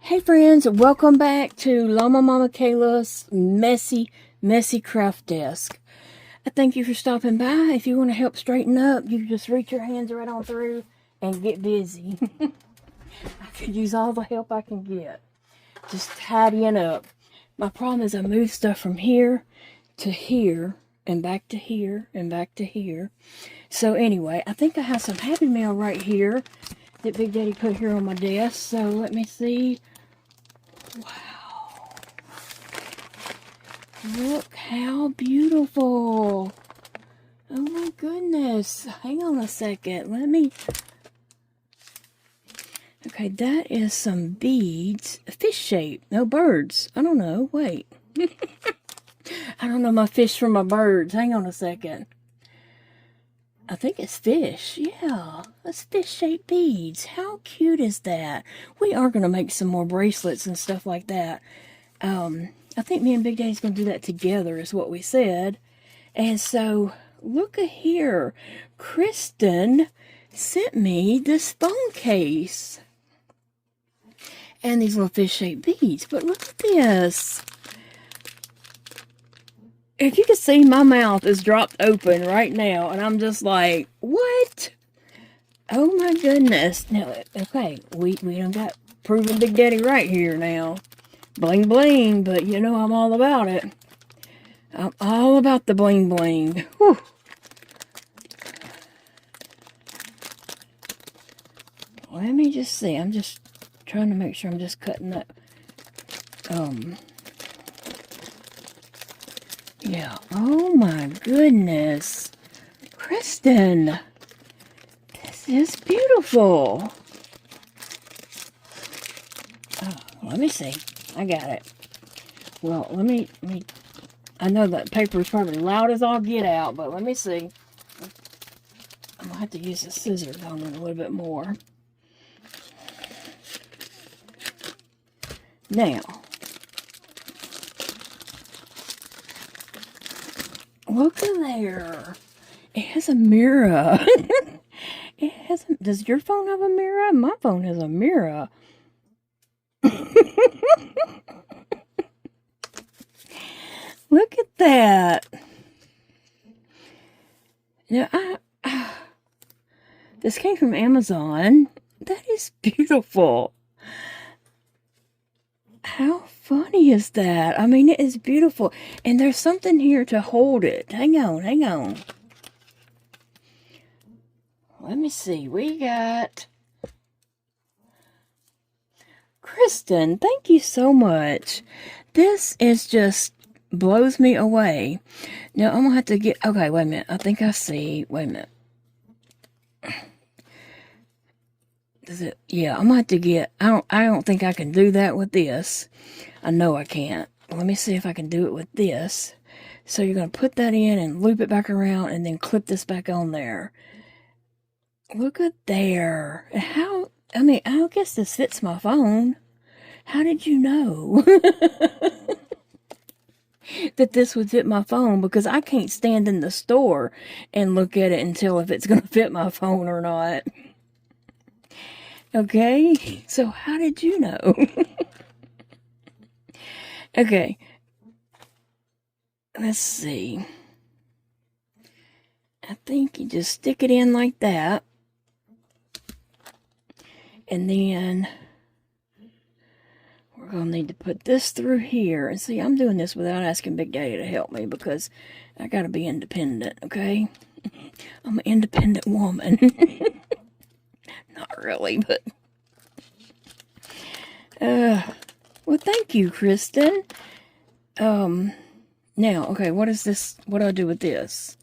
Hey friends, welcome back to Llama Mama Kayla's messy craft desk. I thank you for stopping by. If you want to help straighten up, you just reach your hands right on through and get busy. I could use all the help I can get. Just tidying up. My problem is I move stuff from here to here and back to here and back to here. So anyway, I think I have some Happy Mail right here that Big Daddy put here on my desk. So let me see. Wow. Look how beautiful. Oh my goodness. Hang on a second. Let me... Okay, that is some beads. A fish shape. No, birds. I don't know. Wait. I don't know my fish from my birds. Hang on a second. I think it's fish. Yeah, that's fish-shaped beads. How cute is that? We are going to make some more bracelets and stuff like that. I think me and Big Daddy's going to do that together is what we said. And so, look at here. Kristen sent me this phone case. And these little fish-shaped beads. But look at this. If you can see, my mouth is dropped open right now, and I'm just like, what? Oh my goodness. Now, okay, we done got proven Big Daddy right here now. Bling bling, but you know I'm all about it. I'm all about the bling bling. Whew. Let me just see. I'm just trying to make sure I'm just cutting that. Yeah. Oh my goodness. Kristen. This is beautiful. Oh, let me see. I got it. Well, let me I know that paper is probably loud as all get out, but let me see. I'm gonna have to use the scissors on it a little bit more. Now, look at there. It has a mirror. It has. Does your phone have a mirror? My phone has a mirror. Look at that. Now, this came from Amazon. That is beautiful. How funny is that? I mean, it is beautiful. And there's something here to hold it. Hang on, hang on. Let me see. We got... Kristen, thank you so much. This is just blows me away. Now, I'm going to have to get... Okay, wait a minute. I think I see... Wait a minute. Does it... Yeah, I'm going to have to get... I don't think I can do that with this. I know I can't. Let me see if I can do it with this. So you're going to put that in and loop it back around and then clip this back on there. Look at there. How... I mean, I guess this fits my phone. How did you know that this would fit my phone? Because I can't stand in the store and look at it and tell if it's going to fit my phone or not. Okay, so how did you know? Okay, let's see. I think you just stick it in like that. And then we're going to need to put this through here. And see, I'm doing this without asking Big Daddy to help me because I got to be independent, okay? I'm an independent woman. Not really, but... well, thank you, Kristen. Now, okay, what is this? What do I do with this?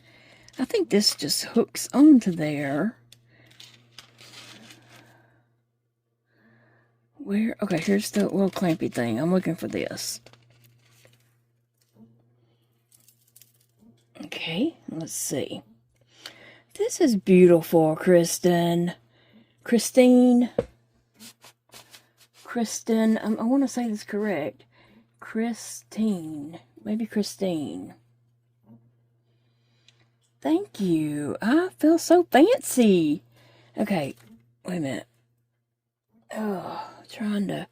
I think this just hooks onto there. Where? Okay, here's the little clampy thing. I'm looking for this. Okay, let's see. This is beautiful, Kristen. Kristen, I want to say this correct. Christine. Maybe Christine. Thank you. I feel so fancy. Okay, wait a minute. Oh, trying to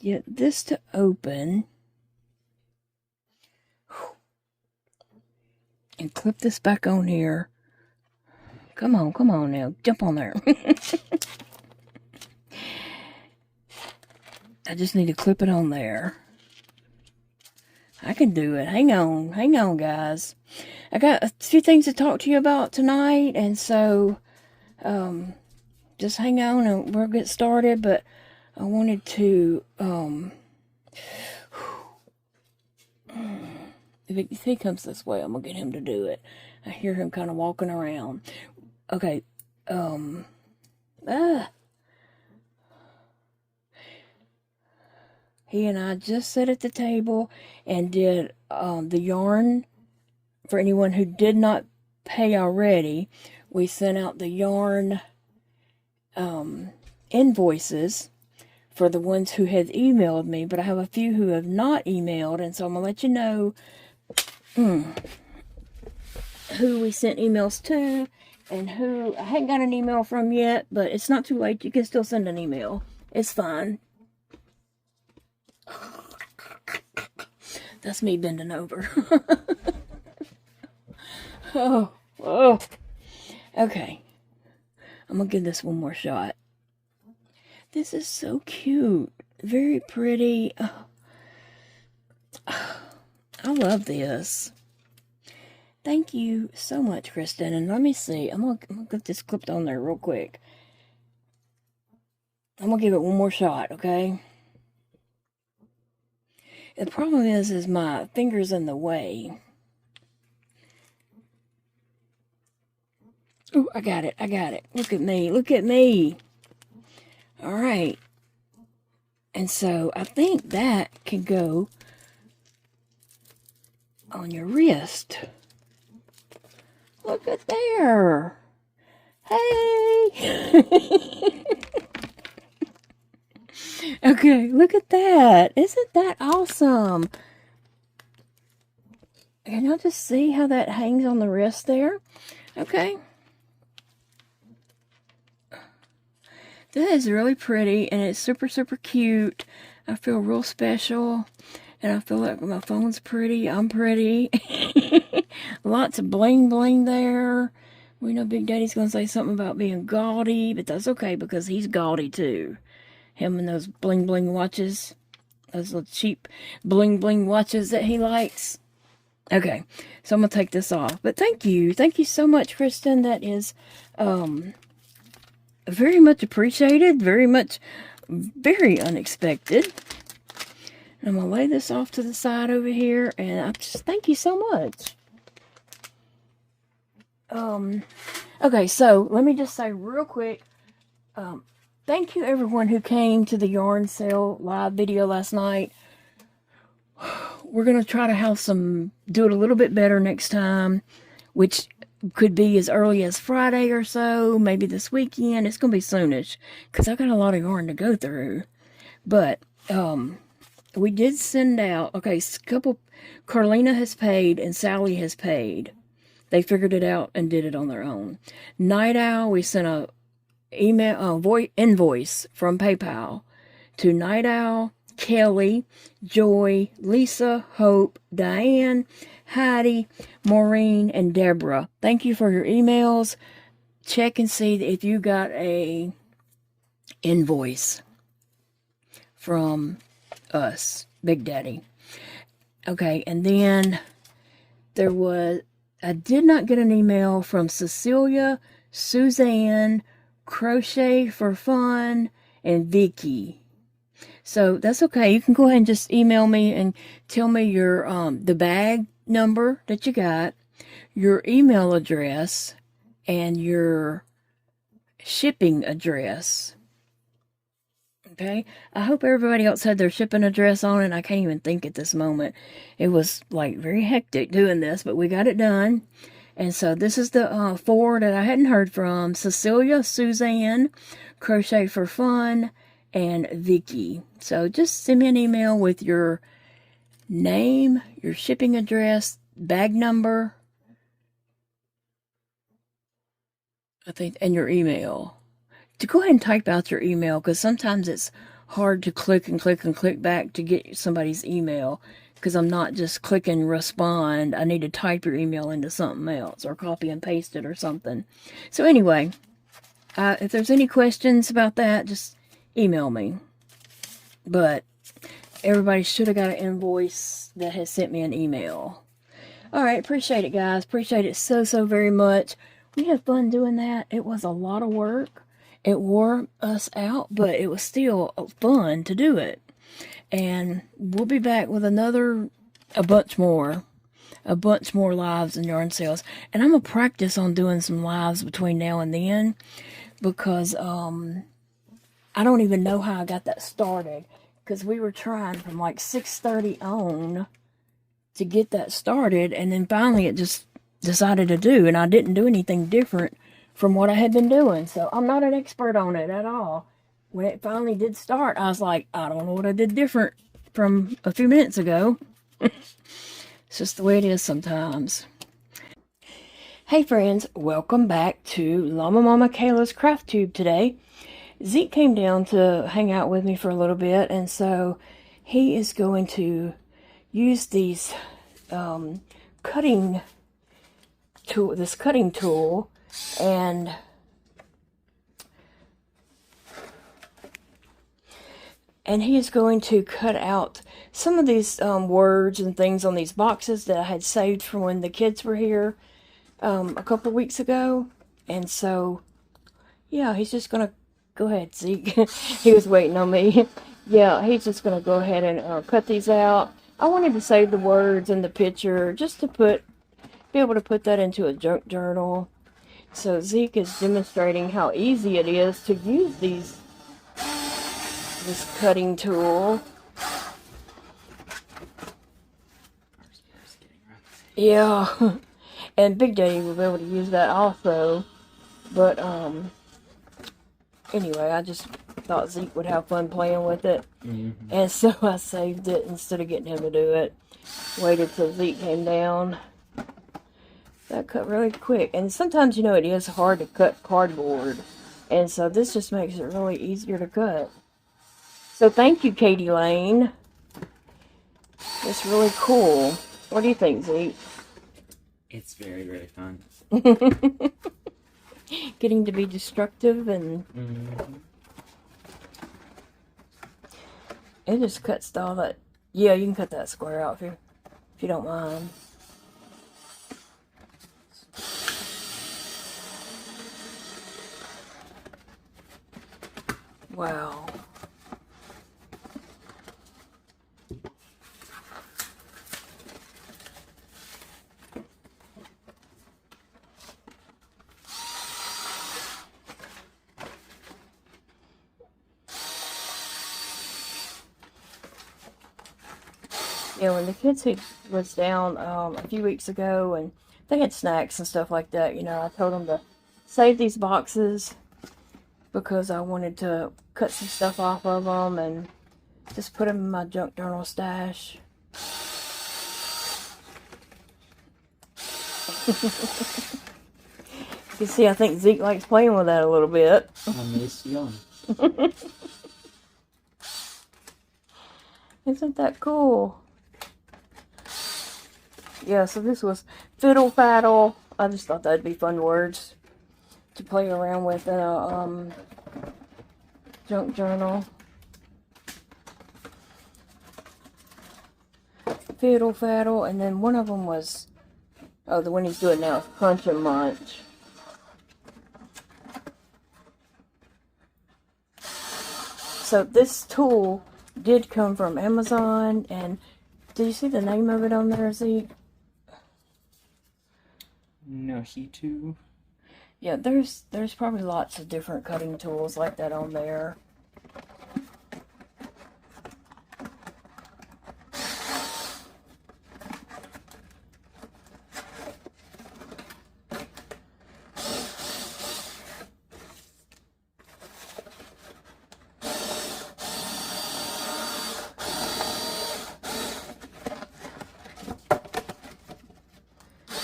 get this to open. And clip this back on here. Come on now. Jump on there. I just need to clip it on there. I can do it. Hang on, guys. I got a few things to talk to you about tonight, and so just hang on and we'll get started. But I wanted to if he comes this way, I'm gonna get him to do it. I hear him kind of walking around. Okay, he and I just sat at the table and did the yarn. For anyone who did not pay already, we sent out the yarn invoices for the ones who had emailed me, but I have a few who have not emailed, and so I'm gonna let you know who we sent emails to and who I haven't got an email from yet, but it's not too late. You can still send an email. It's fine. That's me bending over. Oh. Okay. I'm going to give this one more shot. This is so cute. Very pretty. Oh. I love this. Thank you so much, Kristen. And let me see. I'm gonna get this clipped on there real quick. I'm going to give it one more shot, okay? The problem is my finger's in the way. Ooh, I got it. Look at me. All right. And so I think that can go on your wrist. Look at there. Hey. Okay, look at that. Isn't that awesome? Can y'all just see how that hangs on the wrist there? Okay. That is really pretty, and it's super, super cute. I feel real special, and I feel like my phone's pretty. I'm pretty. Lots of bling bling there. We know Big Daddy's going to say something about being gaudy, but that's okay because he's gaudy too. Him and those bling bling watches. Those little cheap bling bling watches that he likes. Okay, so I'm going to take this off. But thank you. Thank you so much, Kristen. That is very much appreciated. Very unexpected. And I'm going to lay this off to the side over here. And I just thank you so much. Okay, so let me just say real quick. Thank you everyone who came to the yarn sale live video last night. We're going to try to do it a little bit better next time, which could be as early as Friday or so, maybe this weekend. It's going to be soonish, because I've got a lot of yarn to go through. But, we did send out, okay, Carlina has paid and Sally has paid. They figured it out and did it on their own. Night Owl, we sent a invoice from PayPal to Night Owl, Kelly, Joy, Lisa, Hope, Diane, Heidi, Maureen, and Deborah. Thank you for your emails. Check and see if you got a invoice from us, Big Daddy. Okay, and then I did not get an email from Cecilia, Suzanne, Crochet for Fun, and Vicky. So that's okay. You can go ahead and just email me and tell me your the bag number that you got, your email address, and your shipping address. Okay? I hope everybody else had their shipping address on it. I can't even think at this moment. It was like very hectic doing this, but we got it done. And so this is the 4 that I hadn't heard from. Cecilia, Suzanne, Crochet for Fun, and Vicky. So just send me an email with your name, your shipping address, bag number, I think, and your email. To go ahead and type out your email, because sometimes it's hard to click and click and click back to get somebody's email, because I'm not just clicking respond. I need to type your email into something else or copy and paste it or something. So anyway, if there's any questions about that, just email me. But everybody should have got an invoice that has sent me an email. Alright, appreciate it, guys. Appreciate it so, so very much. We had fun doing that. It was a lot of work. It wore us out, but it was still fun to do it. And we'll be back with a bunch more lives and yarn sales. And I'm going to practice on doing some lives between now and then, because I don't even know how I got that started, because we were trying from like 6:30 on to get that started, and then finally it just decided to do, and I didn't do anything different from what I had been doing, so I'm not an expert on it at all. When it finally did start, I was like, I don't know what I did different from a few minutes ago. It's just the way it is sometimes. Hey friends, welcome back to Llama Mama Kayla's Craft Tube today. Zeke came down to hang out with me for a little bit, and so he is going to use these cutting tool, and he is going to cut out some of these words and things on these boxes that I had saved from when the kids were here a couple of weeks ago. And so, yeah, he's just gonna go ahead, Zeke. He was waiting on me. Yeah, he's just gonna go ahead and cut these out. I wanted to save the words and the picture just to be able to put that into a junk journal. So Zeke is demonstrating how easy it is to use this cutting tool. Yeah, and Big Daddy will be able to use that also. But anyway, I just thought Zeke would have fun playing with it. And so I saved it instead of getting him to do it. Waited till Zeke came down. That cut really quick. And sometimes, you know, it is hard to cut cardboard. And so this just makes it really easier to cut. So thank you, Katie Lane. It's really cool. What do you think, Zeke? It's very, very fun. Getting to be destructive and... It just cuts all that... Yeah, you can cut that square out if you don't mind. Wow. Yeah, when the kids was down a few weeks ago, and they had snacks and stuff like that, you know, I told them to save these boxes because I wanted to cut some stuff off of them and just put them in my junk journal stash. You see, I think Zeke likes playing with that a little bit. I miss young. Isn't that cool? Yeah, so this was fiddle faddle. I just thought that'd be fun words to play around with in a junk journal. Fiddle faddle, and then one of them was, oh, the one he's doing now is punch and munch. So this tool did come from Amazon, and did you see the name of it on there, Zeke? No, he too. Yeah, there's probably lots of different cutting tools like that on there.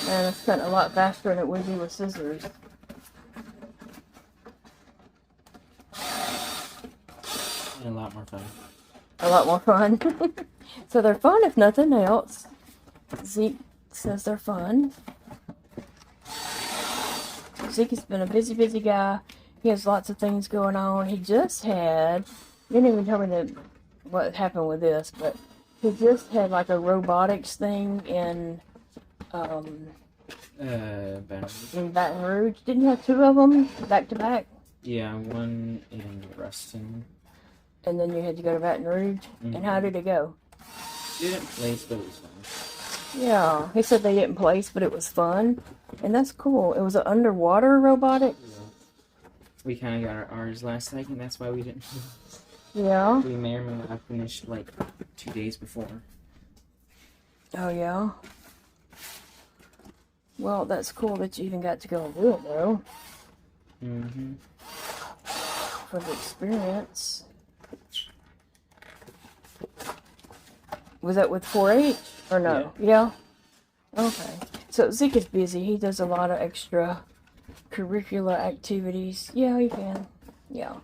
Man, it's cutting a lot faster than it would be with scissors. A lot more fun. A lot more fun. So they're fun if nothing else. Zeke says they're fun. Zeke has been a busy, busy guy. He has lots of things going on. He just had, you didn't even tell me what happened with this, but he just had like a robotics thing in Baton Rouge. Didn't you have 2 of them back to back? Yeah, one in Ruston. And then you had to go to Baton Rouge. Mm-hmm. And how did it go? Didn't place, but it was fun. Yeah, he said they didn't place, but it was fun. And that's cool. It was an underwater robotic. Yeah. We kind of got ours last night, and that's why we didn't. Yeah. We may or may not have finished like 2 days before. Oh, yeah. Well, that's cool that you even got to go and do it, though. Mm-hmm. For the experience. Was that with 4-H or no? Yeah. Okay. So Zeke is busy. He does a lot of extra curricular activities. Yeah, he can. Yeah.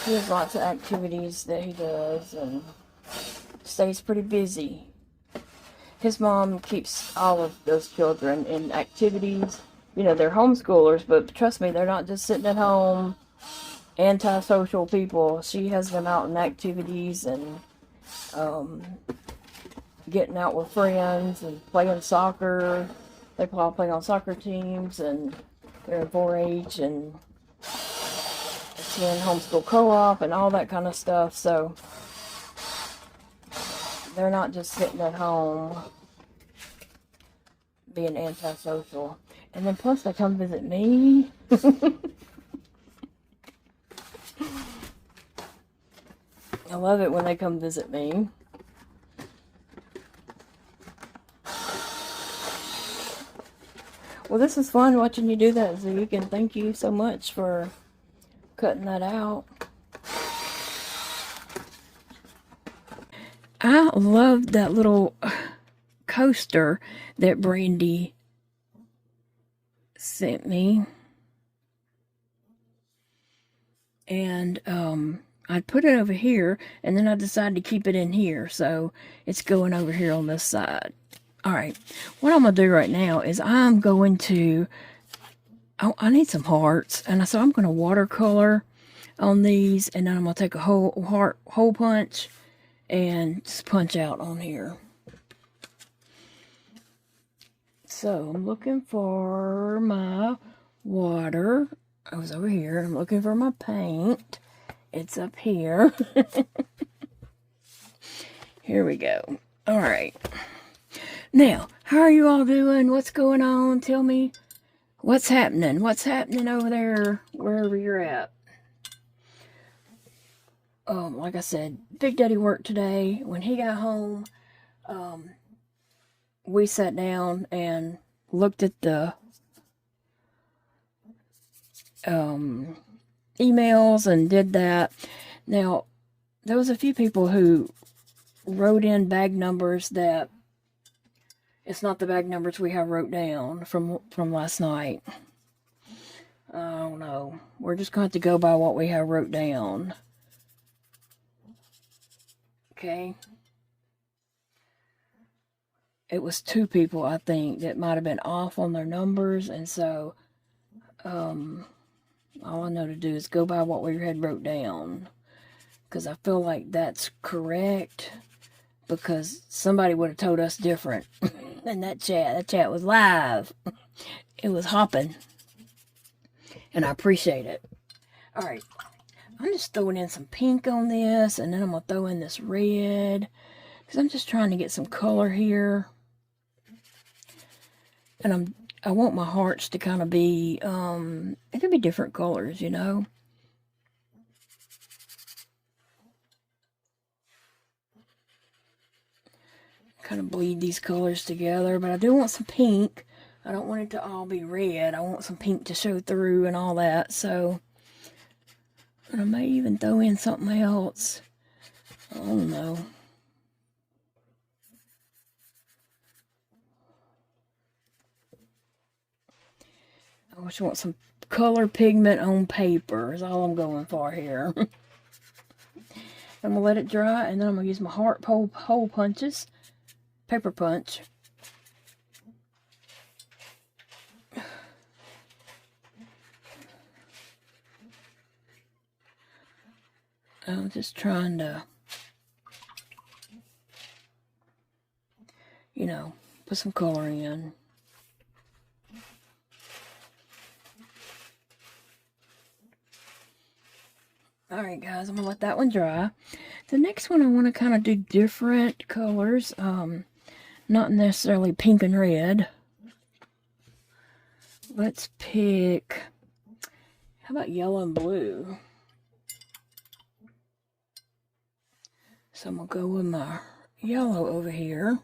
He has lots of activities that he does and stays pretty busy. His mom keeps all of those children in activities. You know, they're homeschoolers, but trust me, they're not just sitting at home, antisocial people. She has them out in activities and getting out with friends and playing soccer. They all play on soccer teams, and they're in 4-H and attend homeschool co-op and all that kind of stuff. So they're not just sitting at home being antisocial. And then plus they come visit me. I love it when they come visit me. Well, this is fun watching you do that, Zeke, and thank you so much for cutting that out. I love that little coaster that Brandy sent me. And I put it over here, and then I decided to keep it in here, so it's going over here on this side. Alright, what I'm going to do right now is I'm going to, I need some hearts, and so I'm going to watercolor on these, and then I'm going to take a hole punch and just punch out on here. So I'm looking for my water. I was over here. I'm looking for my paint. It's up here. Here we go. All right. Now, how are you all doing? What's going on? Tell me what's happening. What's happening over there, wherever you're at. Like I said, Big Daddy worked today. When he got home, we sat down and looked at the emails and did that. Now, there was a few people who wrote in bag numbers that it's not the bag numbers we have wrote down from last night. I don't know. We're just going to have to go by what we have wrote down. Okay. It was 2 people, I think, that might have been off on their numbers, and so all I know to do is go by what we had wrote down, because I feel like that's correct, because somebody would have told us different. And that chat was live. It was hopping, and I appreciate it. All right, I'm just throwing in some pink on this, and then I'm going to throw in this red, because I'm just trying to get some color here. And I want my hearts to kind of be, it could be different colors, you know. Kind of bleed these colors together, but I do want some pink. I don't want it to all be red. I want some pink to show through and all that, so. And I may even throw in something else. I don't know. I want some color pigment on paper is all I'm going for here. I'm going to let it dry, and then I'm going to use my heart hole punches, paper punch. I'm just trying to, you know, put some color in. Alright guys, I'm going to let that one dry. The next one I want to kind of do different colors. Not necessarily pink and red. Let's pick, how about yellow and blue? So I'm going to go with my yellow over here.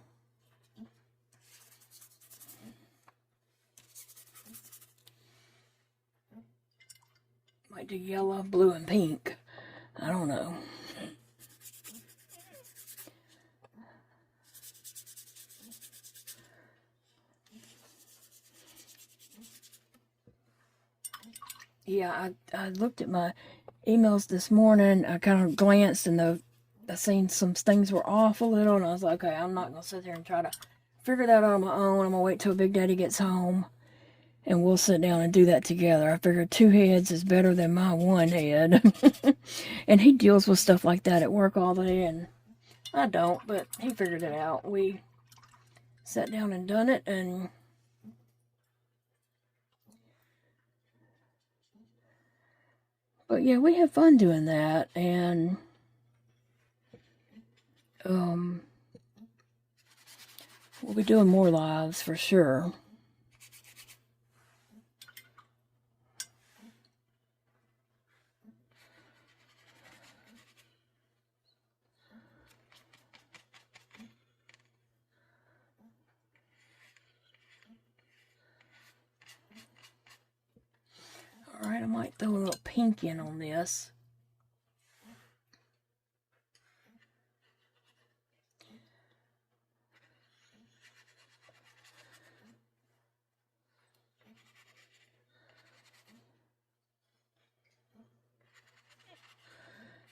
Might do yellow, blue, and pink. I don't know. Yeah, I looked at my emails this morning. I kind of glanced and I seen some things were off a little, and I was like, okay, I'm not going to sit there and try to figure that out on my own. I'm going to wait till Big Daddy gets home, and we'll sit down and do that together. I figured 2 heads is better than my 1 head. And he deals with stuff like that at work all day, and I don't, but he figured it out. We sat down and done it, and but yeah, we have fun doing that, and we'll be doing more lives for sure. Alright, I might throw a little pink in on this.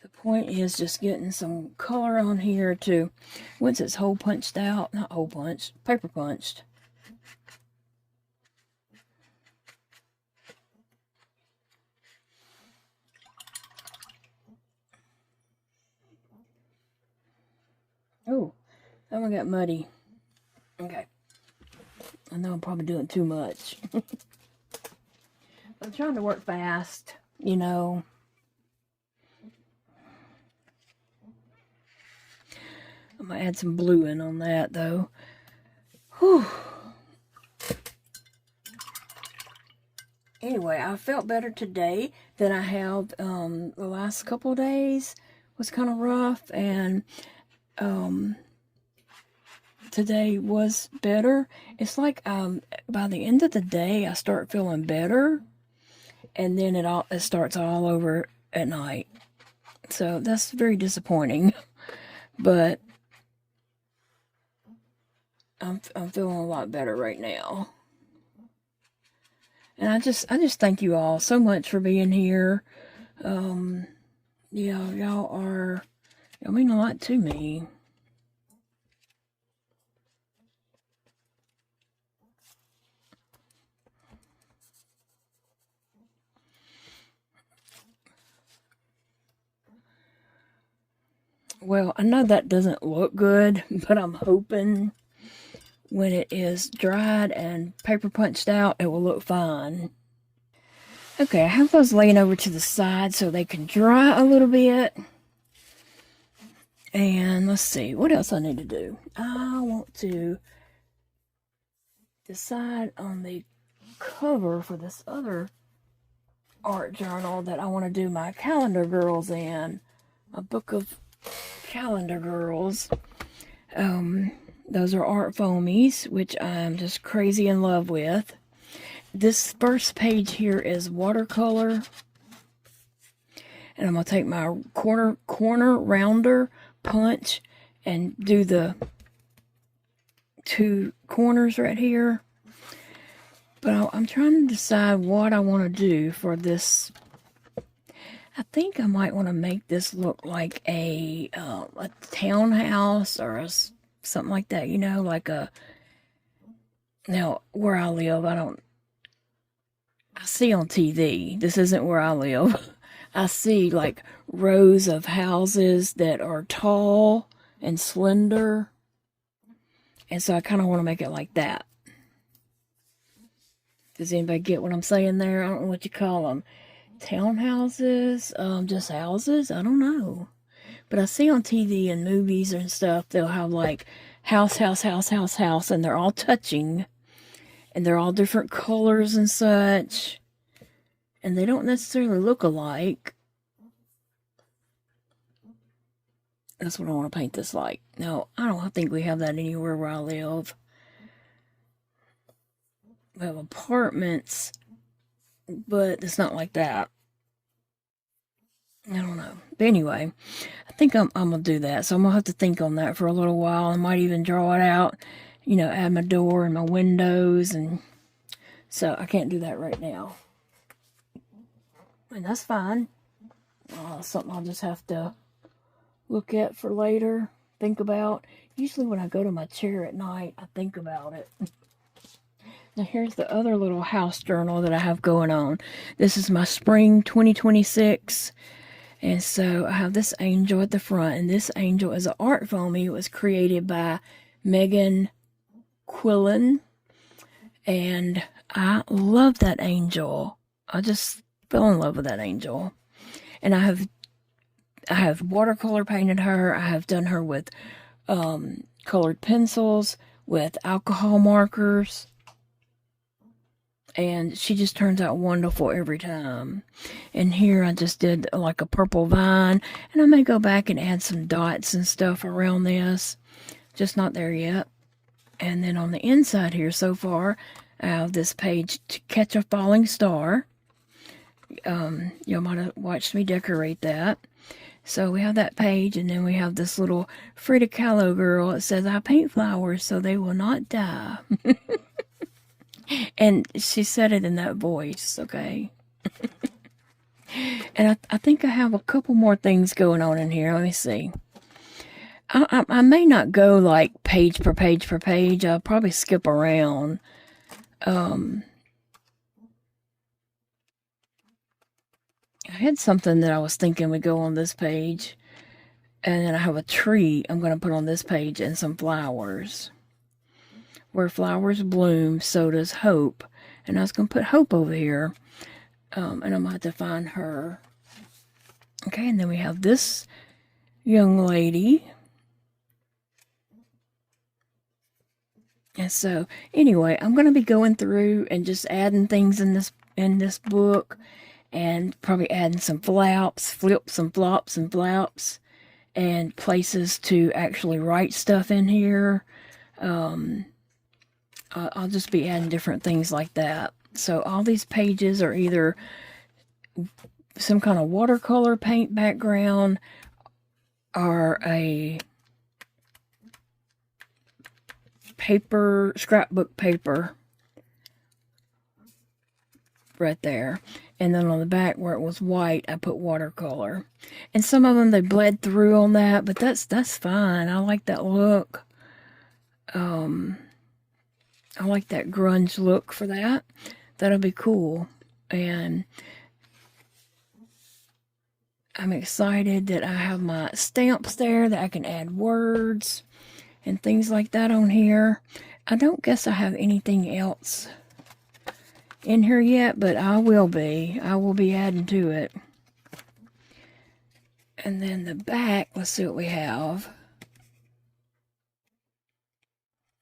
The point is just getting some color on here to, once it's hole punched out, not hole punched, paper punched. Oh, that one got muddy. Okay. I know I'm probably doing too much. I'm trying to work fast, you know. I'm going to add some blue in on that, though. Whew. Anyway, I felt better today than I have the last couple of days. It was kind of rough, and today was better. It's like by the end of the day, I start feeling better, and then it starts all over at night. So that's very disappointing, but I'm feeling a lot better right now. And I just thank you all so much for being here. Yeah, y'all mean a lot to me. Well, I know that doesn't look good, but I'm hoping when it is dried and paper punched out, it will look fine. Okay, I have those laying over to the side so they can dry a little bit. And let's see, what else I need to do? I want to decide on the cover for this other art journal that I want to do my calendar girls in. A book of calendar girls. Those are art foamies, which I'm just crazy in love with. This first page here is watercolor. And I'm going to take my corner rounder punch and do the 2 corners right here. But I'm trying to decide what I want to do for this. I think I might want to make this look like a townhouse or something like that, you know, like now where I live, I see on TV, this isn't where I live. I see like rows of houses that are tall and slender. And so I kind of want to make it like that. Does anybody get what I'm saying there? I don't know what you call them. Townhouses? Just houses? I don't know. But I see on TV and movies and stuff, they'll have like house, and they're all touching. And they're all different colors and such. And they don't necessarily look alike. That's what I want to paint this like. No, I don't think we have that anywhere where I live. We have apartments, but it's not like that. I don't know. But anyway, I think I'm going to do that. So I'm going to have to think on that for a little while. I might even draw it out, you know, add my door and my windows. And so I can't do that right now. And that's fine. Something I'll just have to look at for later, think about. Usually when I go to my chair at night, I think about it. Now here's the other little house journal that I have going on. This is my spring 2026. And so I have this angel at the front. And this angel is an art foamy. It was created by Megan Quillen. And I love that angel. I just fell in love with that angel. And I have watercolor painted her. I have done her with colored pencils, with alcohol markers. And she just turns out wonderful every time. And here I just did like a purple vine. And I may go back and add some dots and stuff around this. Just not there yet. And then on the inside here so far, I have this page, To Catch a Falling Star. You might have watched me decorate that. So we have that page, and then we have this little Frida Kahlo girl. It says, I paint flowers so they will not die. And she said it in that voice, okay? And I think I have a couple more things going on in here. Let me see. I may not go like page per page per page. I'll probably skip around. I had something that I was thinking would go on this page. And then I have a tree I'm going to put on this page and some flowers. Where flowers bloom, so does hope. And I was going to put Hope over here. And I'm going to have to find her. Okay, and then we have this young lady. And so, anyway, I'm going to be going through and just adding things in this book. And probably adding some flips and flops and flaps. And places to actually write stuff in here. I'll just be adding different things like that. So all these pages are either some kind of watercolor paint background or a paper, scrapbook paper right there. And then on the back where it was white, I put watercolor. And some of them, they bled through on that, but that's fine. I like that look. I like that grunge look for that. That'll be cool. And I'm excited that I have my stamps there that I can add words and things like that on here. I don't guess I have anything else in here yet, but I will be. I will be adding to it. And then the back, let's see what we have.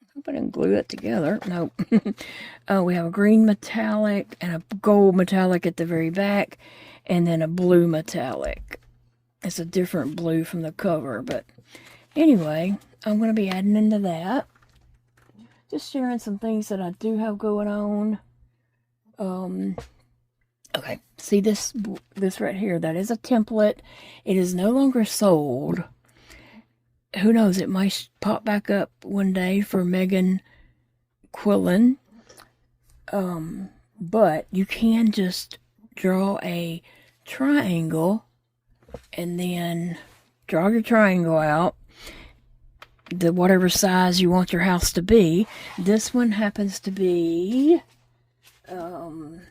I hope I didn't glue it together. Nope. We have a green metallic and a gold metallic at the very back, and then a blue metallic. It's a different blue from the cover, but anyway, I'm going to be adding into that. Just sharing some things that I do have going on. Okay, see this right here, that is a template. It is no longer sold. Who knows, it might pop back up one day for Megan Quillen. But you can just draw a triangle and then draw your triangle out, the whatever size you want your house to be. This one happens to be 8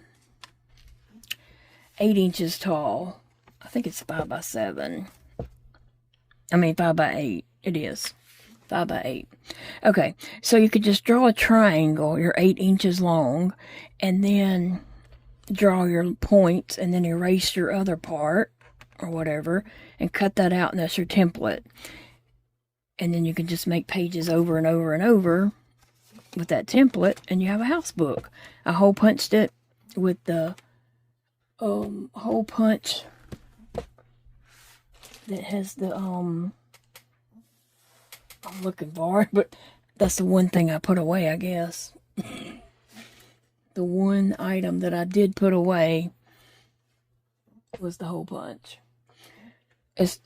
inches tall. I think it's 5 by 7. I mean 5 by 8. It is 5 by 8. Okay, so you could just draw a triangle. You're 8 inches long, and then draw your points, and then erase your other part or whatever, and cut that out, and that's your template. And then you can just make pages over and over and over with that template, and you have a house book. I hole punched it with the hole punch that has the I'm looking for it, but that's the one thing I put away, I guess. The one item that I did put away was the hole punch.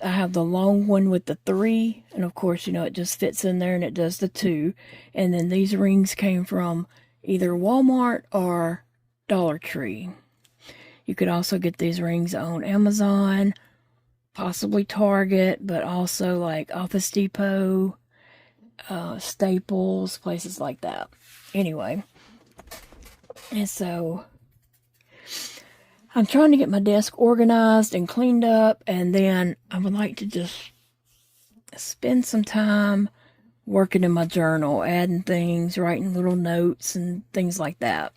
I have the long one with the 3, and of course, you know, it just fits in there and it does the 2. And then these rings came from either Walmart or Dollar Tree. You could also get these rings on Amazon, possibly Target, but also like Office Depot, Staples, places like that. Anyway, and so I'm trying to get my desk organized and cleaned up, and then I would like to just spend some time working in my journal, adding things, writing little notes and things like that.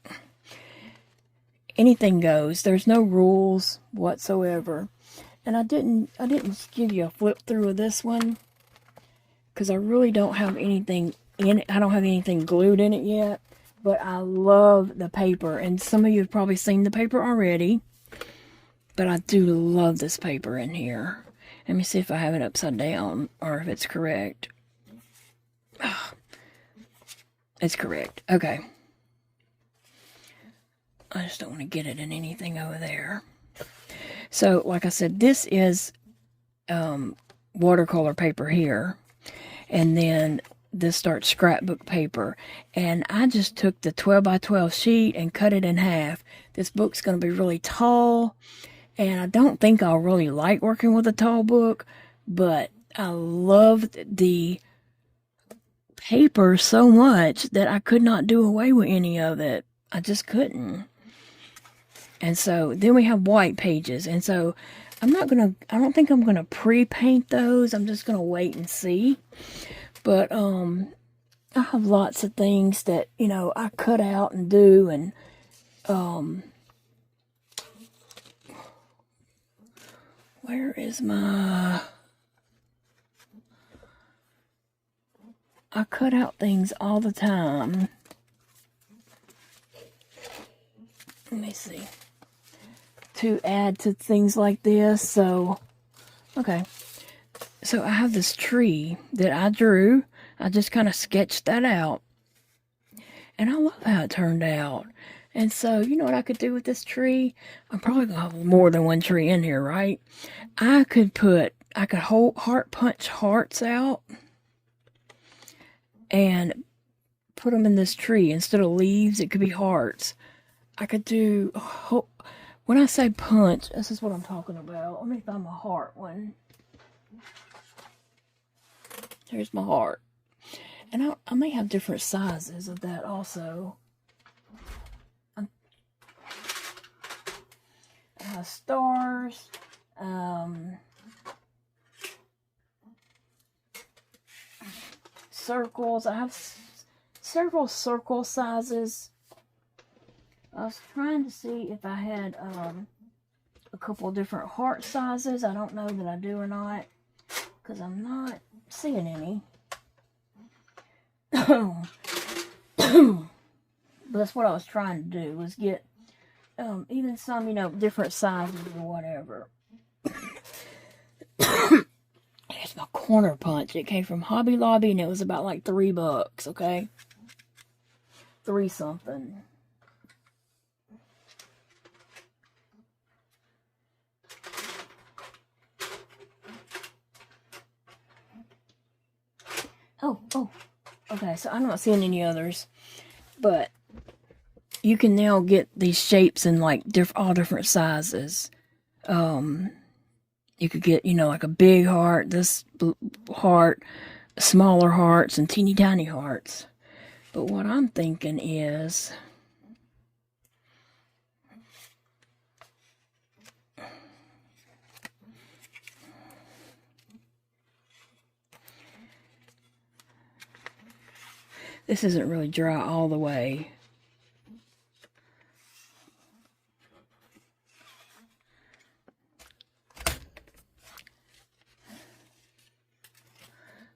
Anything goes. There's no rules whatsoever. And I didn't give you a flip through of this one because I really don't have anything in it. I don't have anything glued in it yet. But I love the paper, and some of you have probably seen the paper already, but I do love this paper in here. Let me see if I have it upside down, or if it's correct. Oh, it's correct. Okay. I just don't want to get it in anything over there. So, like I said, this is watercolor paper here, and then this starts scrapbook paper, and I just took the 12 by 12 sheet and cut it in half. This book's going to be really tall, and I don't think I'll really like working with a tall book, but I loved the paper so much that I could not do away with any of it. I just couldn't. And so then we have white pages, and so I don't think I'm gonna pre-paint those. I'm just gonna wait and see. But I have lots of things that, you know, I cut out and do, and where is my... I cut out things all the time. Let me see. To add to things like this. So, okay. So I have this tree that I drew. I just kind of sketched that out. And I love how it turned out. And so, you know what I could do with this tree? I'm probably going to have more than one tree in here, right? I could heart punch hearts out and put them in this tree. Instead of leaves, it could be hearts. I could do... When I say punch, this is what I'm talking about. Let me find my heart one. Here's my heart. And I may have different sizes of that also. I have stars. Circles. I have several circle sizes. I was trying to see if I had a couple different heart sizes. I don't know that I do or not, because I'm not seeing any. But that's what I was trying to do, was get even some, you know, different sizes or whatever. Here's my corner punch. It came from Hobby Lobby, and it was about like $3, okay? 3 something. Oh, okay, so I'm not seeing any others, but you can now get these shapes in like all different sizes. You could get, like a big heart, this heart, smaller hearts, and teeny tiny hearts. But what I'm thinking is, this isn't really dry all the way.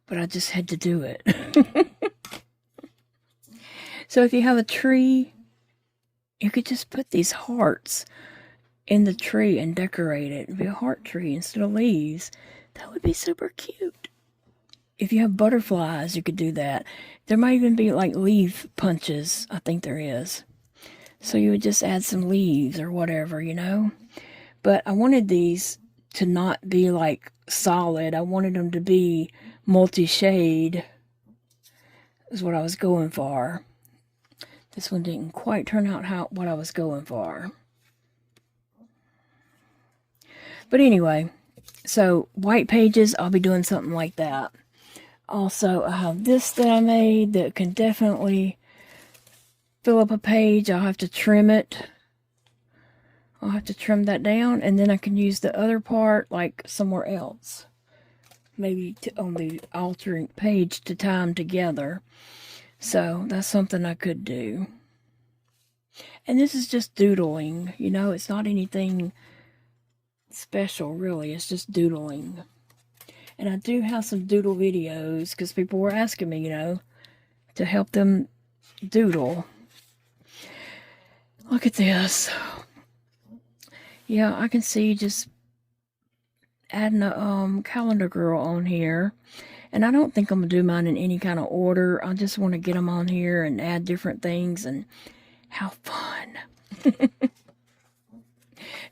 But I just had to do it. So if you have a tree, you could just put these hearts in the tree and decorate it. It'd be a heart tree instead of leaves. That would be super cute. If you have butterflies, you could do that. There might even be like leaf punches. I think there is. So you would just add some leaves or whatever, But I wanted these to not be like solid. I wanted them to be multi-shade is what I was going for. This one didn't quite turn out what I was going for. But anyway, so white pages, I'll be doing something like that. Also, I have this that I made that can definitely fill up a page. I'll have to trim it. I'll have to trim that down, and then I can use the other part like somewhere else. Maybe on the alternate page to tie them together. So that's something I could do. And this is just doodling, it's not anything special really, it's just doodling. And I do have some doodle videos because people were asking me, to help them doodle. Look at this. Yeah, I can see just adding a calendar girl on here. And I don't think I'm going to do mine in any kind of order. I just want to get them on here and add different things and have fun.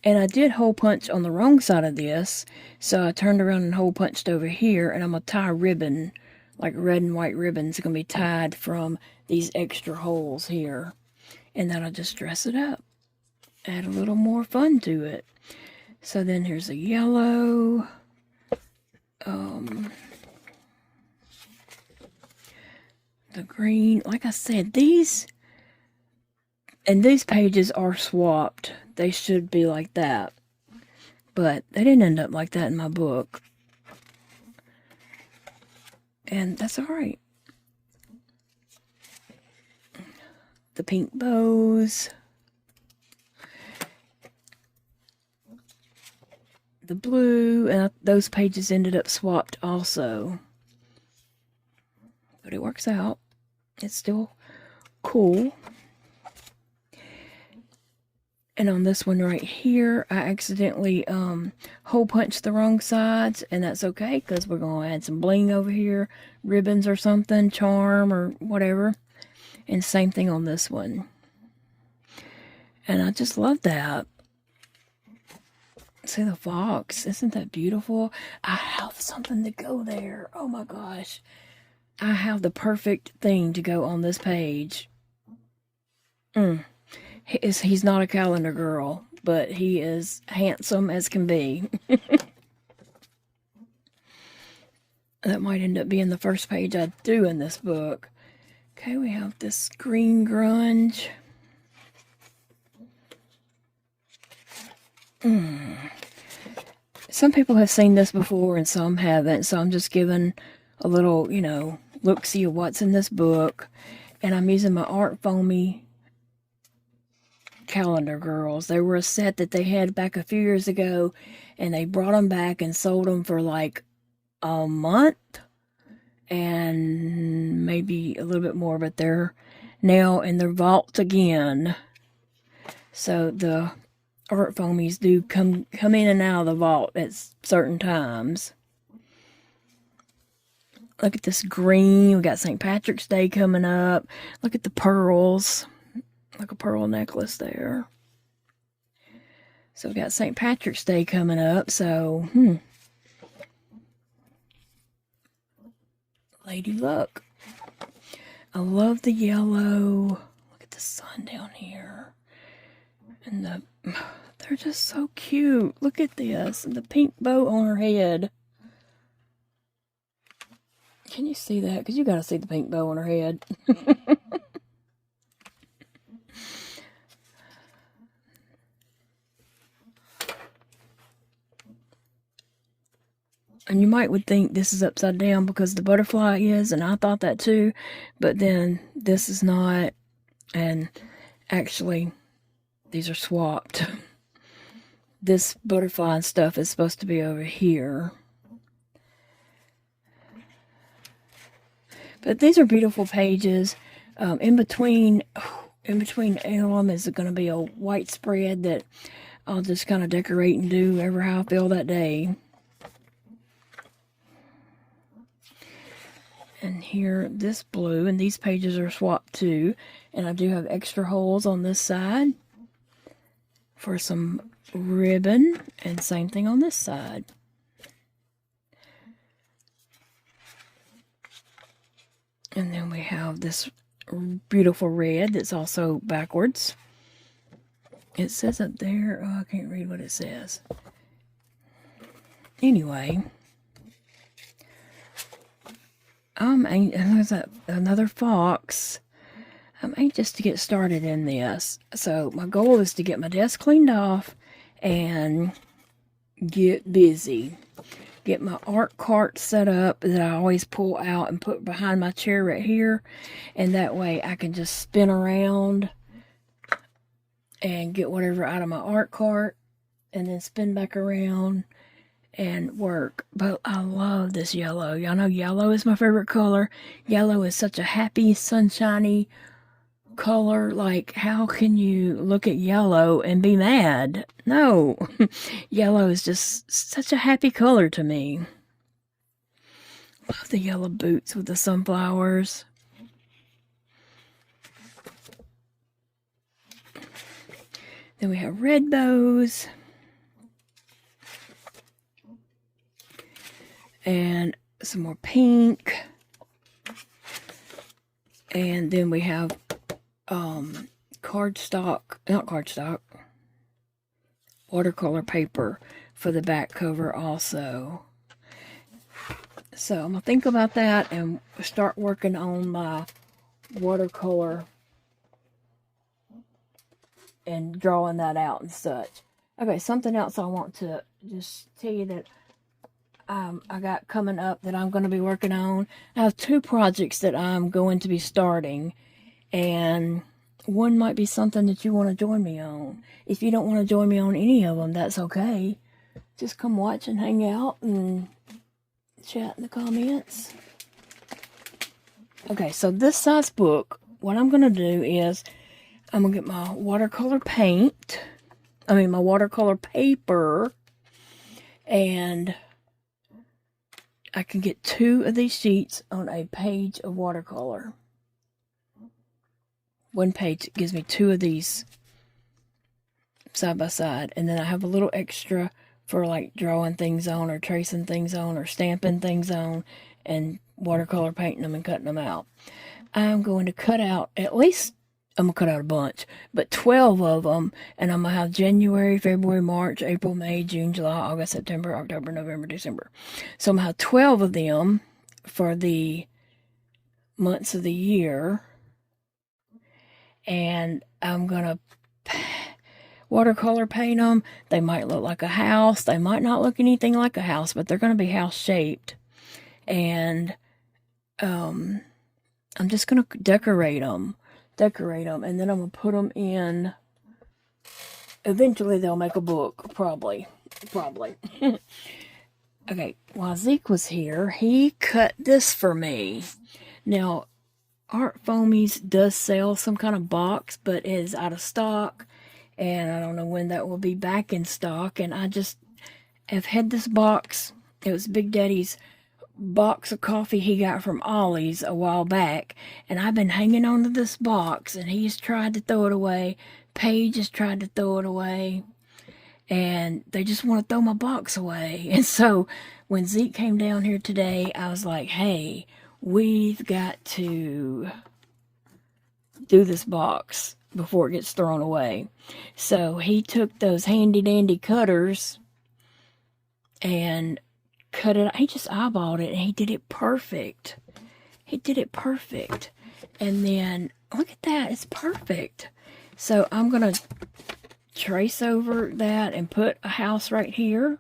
And I did hole punch on the wrong side of this. So I turned around and hole punched over here. And I'm going to tie a ribbon, like red and white ribbons. Are going to be tied from these extra holes here. And then I'll just dress it up. Add a little more fun to it. So then here's a yellow. The green. Like I said, these pages are swapped. They should be like that. But they didn't end up like that in my book. And that's alright. The pink bows. The blue, and those pages ended up swapped also. But it works out. It's still cool. And on this one right here, I accidentally hole punched the wrong sides, and that's okay because we're going to add some bling over here, ribbons or something, charm or whatever. And same thing on this one. And I just love that. See the fox? Isn't that beautiful? I have something to go there. Oh my gosh. I have the perfect thing to go on this page. He's not a calendar girl, but he is handsome as can be. That might end up being the first page I do in this book. Okay, we have this green grunge. Some people have seen this before and some haven't, so I'm just giving a little, look-see of what's in this book. And I'm using my Art Foamy calendar girls. They were a set that they had back a few years ago, and they brought them back and sold them for like a month and maybe a little bit more, but they're now in their vault again. So the Art Foamies do come in and out of the vault at certain times. Look at this green. We got St. Patrick's Day coming up. Look at the pearls. Like a pearl necklace there. So we got St. Patrick's Day coming up. So, Lady Luck. I love the yellow. Look at the sun down here. And they're just so cute. Look at this. And the pink bow on her head. Can you see that? Because you got to see the pink bow on her head. And you would think this is upside down because the butterfly is, and I thought that too. But then this is not. And actually, these are swapped. This butterfly and stuff is supposed to be over here. But these are beautiful pages. In between them is going to be a white spread that I'll just kind of decorate and do ever how I feel that day. And here, this blue, and these pages are swapped too. And I do have extra holes on this side for some ribbon, and same thing on this side. And then we have this beautiful red that's also backwards. It says up there, oh, I can't read what it says. Anyway, there's another fox. I'm anxious to get started in this. So my goal is to get my desk cleaned off and get busy. Get my art cart set up that I always pull out and put behind my chair right here. And that way I can just spin around and get whatever out of my art cart and then spin back around and work. But I love this yellow. Y'all know yellow is my favorite color. Yellow is such a happy, sunshiny color. Like, how can you look at yellow and be mad? No. Yellow is just such a happy color to me. Love the yellow boots with the sunflowers. Then we have red bows. And some more pink. And then we have watercolor paper for the back cover also. So I'm going to think about that and start working on my watercolor and drawing that out and such. Okay, something else I want to just tell you that I got coming up that I'm going to be working on. I have 2 projects that I'm going to be starting, and one might be something that you want to join me on. If you don't want to join me on any of them, that's okay. Just come watch and hang out and chat in the comments. Okay, so this size book, what I'm going to do is I'm going to get my watercolor my watercolor paper, and I can get 2 of these sheets on a page of watercolor. One page gives me 2 of these side by side. And then I have a little extra for like drawing things on or tracing things on or stamping things on and watercolor painting them and cutting them out. I'm going to cut out I'm going to cut out a bunch, but 12 of them. And I'm going to have January, February, March, April, May, June, July, August, September, October, November, December. So I'm going to have 12 of them for the months of the year. And I'm going to watercolor paint them. They might look like a house. They might not look anything like a house, but they're going to be house shaped. And I'm just going to decorate them. And then I'm going to put them in. Eventually they'll make a book. Probably. Okay, while Zeke was here, he cut this for me. Now, Art Foamies does sell some kind of box, but it is out of stock, and I don't know when that will be back in stock. And I just have had this box. It was Big Daddy's box of coffee he got from Ollie's a while back, and I've been hanging on to this box, and he's tried to throw it away. Paige has tried to throw it away, and they just want to throw my box away. And so when Zeke came down here today, I was like, hey, we've got to do this box before it gets thrown away. So he took those handy dandy cutters and cut it. He just eyeballed it and he did it perfect. He did it perfect. And then look at that, it's perfect. So I'm gonna trace over that and put a house right here.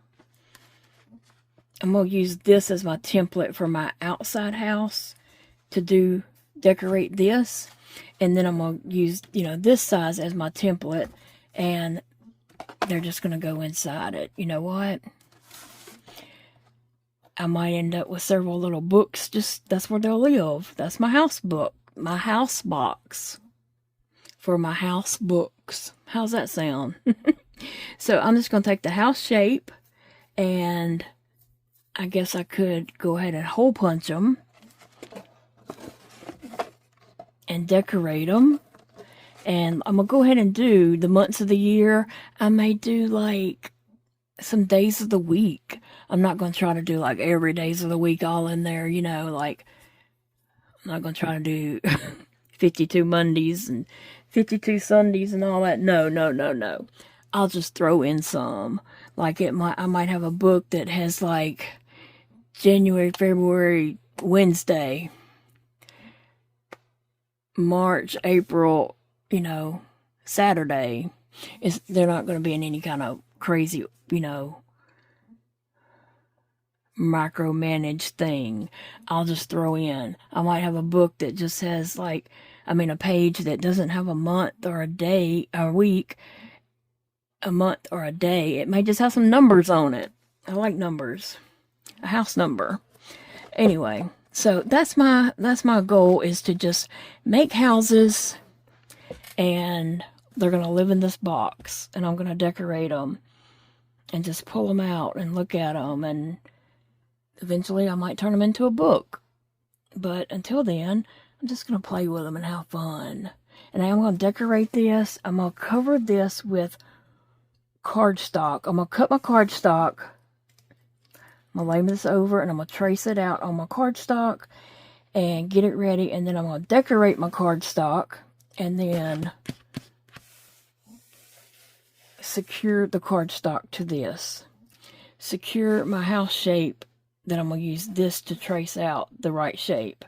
I'm gonna use this as my template for my outside house to decorate this. And then I'm going to use, this size as my template. And they're just going to go inside it. You know what? I might end up with several little books. That's where they'll live. That's my house book. My house box. For my house books. How's that sound? So I'm just going to take the house shape. And I guess I could go ahead and hole punch them. And decorate them. And I'm going to go ahead and do the months of the year. I may do like some days of the week. I'm not going to try to do like every days of the week all in there, like I'm not going to try to do 52 Mondays and 52 Sundays and all that. No. I'll just throw in some. Like I might have a book that has like January, February, Wednesday, March, April, Saturday. They're not going to be in any kind of crazy, micromanaged thing. I'll just throw in. I might have a book that just has a page that doesn't have a month or a day, a week, a month or a day. It may just have some numbers on it. I like numbers. A house number. Anyway. So that's my goal, is to just make houses, and they're going to live in this box, and I'm going to decorate them and just pull them out and look at them, and eventually I might turn them into a book. But until then, I'm just going to play with them and have fun. And I'm going to decorate this. I'm going to cover this with cardstock. I'm going to cut my cardstock. I'm going to lay this over and I'm going to trace it out on my cardstock and get it ready. And then I'm going to decorate my cardstock and then secure the cardstock to this. Secure my house shape. Then I'm going to use this to trace out the right shape.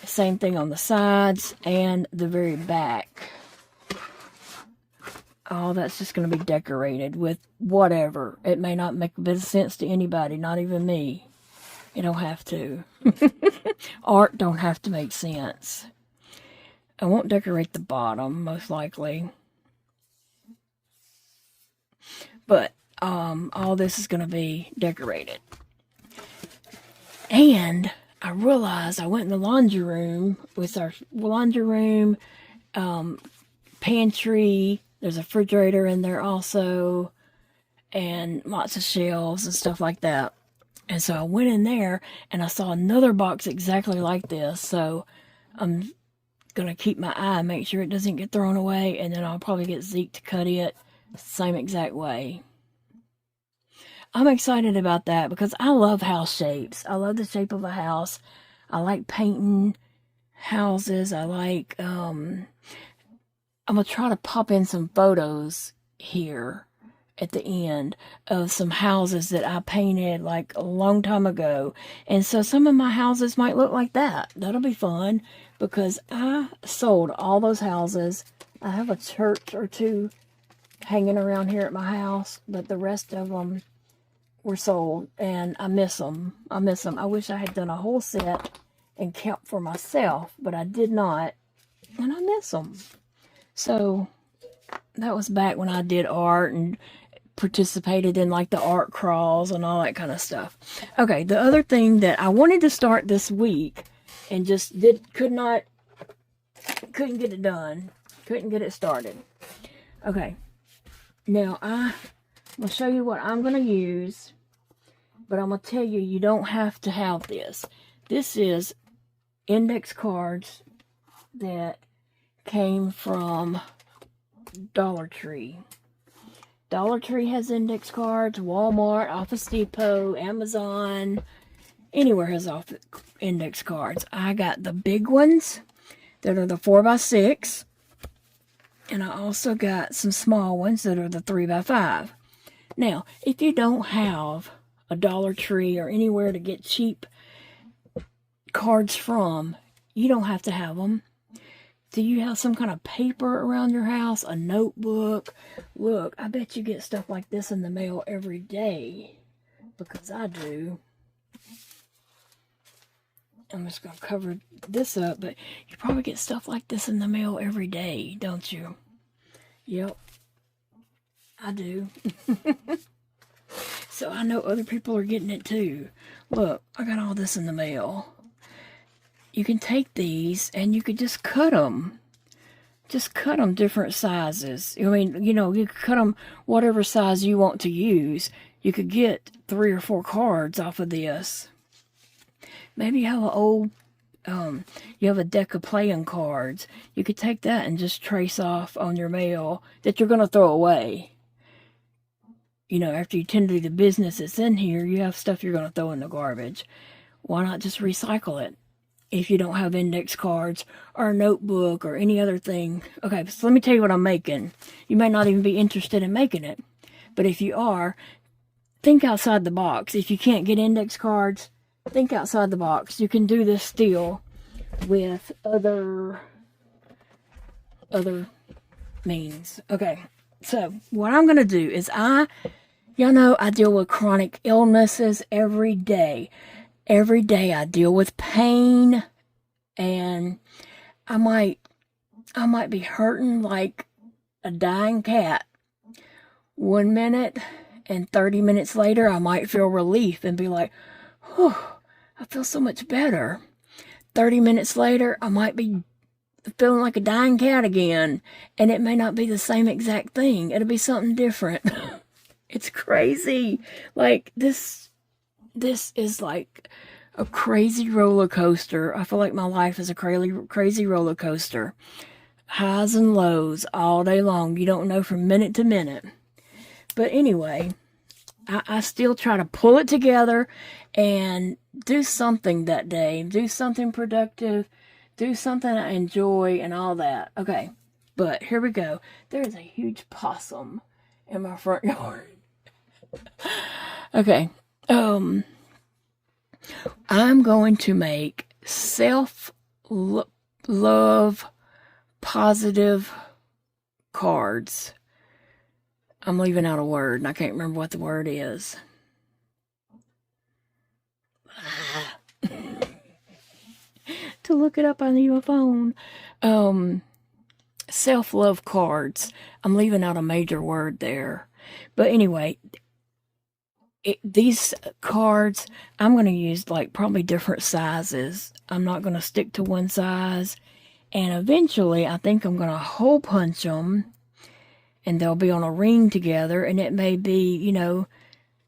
Same thing on the sides and the very back. Oh, that's just going to be decorated with whatever. It may not make a bit of sense to anybody, not even me. It don't have to. Art don't have to make sense. I won't decorate the bottom, most likely. But all this is going to be decorated. And I realized I went in the laundry room with our laundry room, pantry. There's a refrigerator in there also, and lots of shelves and stuff like that. And so I went in there, and I saw another box exactly like this. So I'm going to keep my eye, make sure it doesn't get thrown away, and then I'll probably get Zeke to cut it the same exact way. I'm excited about that because I love house shapes. I love the shape of a house. I like painting houses. I like... I'm going to try to pop in some photos here at the end of some houses that I painted like a long time ago. And so some of my houses might look like that. That'll be fun because I sold all those houses. I have a church or two hanging around here at my house, but the rest of them were sold and I miss them. I wish I had done a whole set and kept for myself, but I did not, and I miss them. So that was back when I did art and participated in like the art crawls and all that kind of stuff. Okay, the other thing that I wanted to start this week and just couldn't get it done. Couldn't get it started. Okay. Now I'm going to show you what I'm going to use, but I'm going to tell you, you don't have to have this. This is index cards that came from Dollar Tree. Dollar Tree has index cards. Walmart, Office Depot, Amazon, anywhere has index cards. I got the big ones. that are the 4x6. And I also got some small ones that are the 3x5. Now, if you don't have a Dollar Tree or anywhere to get cheap cards from, you don't have to have them. Do you have some kind of paper around your house? A notebook? Look, I bet you get stuff like this in the mail every day. Because I do. I'm just going to cover this up, but you probably get stuff like this in the mail every day, don't you? Yep. I do. So I know other people are getting it too. Look, I got all this in the mail. You can take these and you could just cut them. Just cut them different sizes. I mean, you know, you could cut them whatever size you want to use. You could get 3 or 4 cards off of this. Maybe you have an old, you have a deck of playing cards. You could take that and just trace off on your mail that you're going to throw away. You know, after you tend to the business that's in here, you have stuff you're going to throw in the garbage. Why not just recycle it? If you don't have index cards or a notebook or any other thing. Okay, so let me tell you what I'm making. You may not even be interested in making it. But if you are, think outside the box. If you can't get index cards, think outside the box. You can do this still with other means. Okay, so what I'm going to do is y'all know I deal with chronic illnesses every day. Every day I deal with pain, and I might be hurting like a dying cat 1 minute, and 30 minutes later I might feel relief and be like, whew, I feel so much better. 30 minutes later I might be feeling like a dying cat again, and it may not be the same exact thing. It'll be something different. It's crazy. Like this is like a crazy roller coaster. I feel like my life is a crazy roller coaster. Highs and lows all day long. You don't know from minute to minute. But anyway, I still try to pull it together and do something that day. Do something productive. Do something I enjoy and all that. Okay, but here we go. There is a huge possum in my front yard. Okay. I'm going to make self-love positive cards. I'm leaving out a word, and I can't remember what the word is. To look it up on your phone. Self-love cards. I'm leaving out a major word there. But anyway, these cards, I'm going to use like probably different sizes. I'm not going to stick to one size. And eventually, I think I'm going to hole punch them. And they'll be on a ring together. And it may be, you know,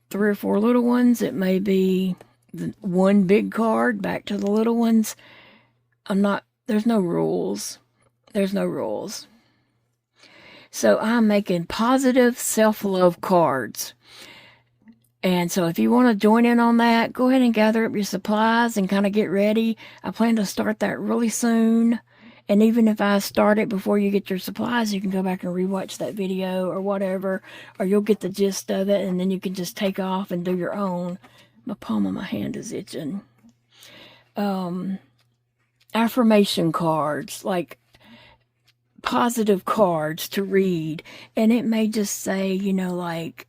3 or 4 little ones. It may be one big card back to the little ones. There's no rules. There's no rules. So I'm making positive self-love cards. And so if you want to join in on that, go ahead and gather up your supplies and kind of get ready. I plan to start that really soon. And even if I start it before you get your supplies, you can go back and rewatch that video or whatever. Or you'll get the gist of it, and then you can just take off and do your own. My palm of my hand is itching. Affirmation cards, like positive cards to read. And it may just say, you know, like,